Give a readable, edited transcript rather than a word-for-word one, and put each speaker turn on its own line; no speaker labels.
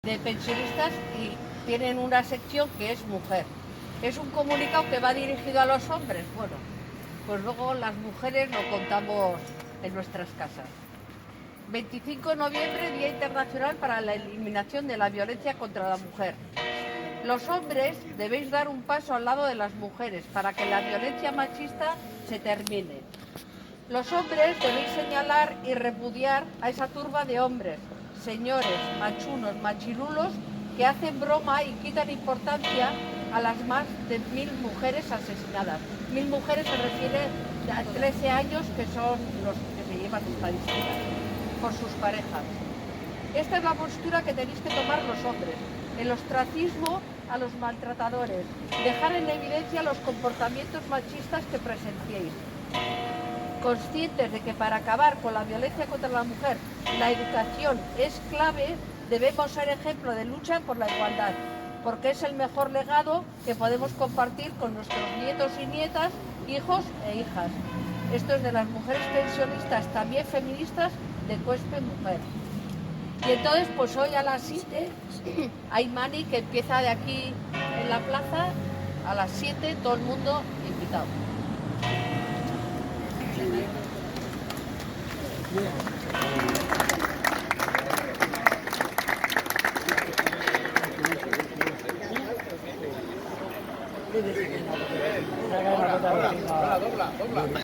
de pensionistas y tienen una sección que es mujer. Es un comunicado que va dirigido a los hombres. Bueno, pues luego las mujeres lo contamos en nuestras casas. 25 de noviembre, Día Internacional para la Eliminación de la Violencia contra la Mujer. Los hombres debéis dar un paso al lado de las mujeres para que la violencia machista se termine. Los hombres debéis señalar y repudiar a esa turba de hombres, señores, machunos, machirulos, que hacen broma y quitan importancia a las más de 1000 mujeres asesinadas. 1000 mujeres se refiere a 13 años, que son los que se llevan estadísticas por sus parejas. Esta es la postura que tenéis que tomar los hombres. El ostracismo a los maltratadores. Dejar en evidencia los comportamientos machistas que presenciéis. Conscientes de que para acabar con la violencia contra la mujer, la educación es clave, debemos ser ejemplo de lucha por la igualdad, porque es el mejor legado que podemos compartir con nuestros nietos y nietas, hijos e hijas. Esto es de las mujeres pensionistas, también feministas, de Cuespe Mujer. Y entonces, pues hoy a las 7 hay mani que empieza de aquí en la plaza, a las 7, todo el mundo invitado.
Dobla.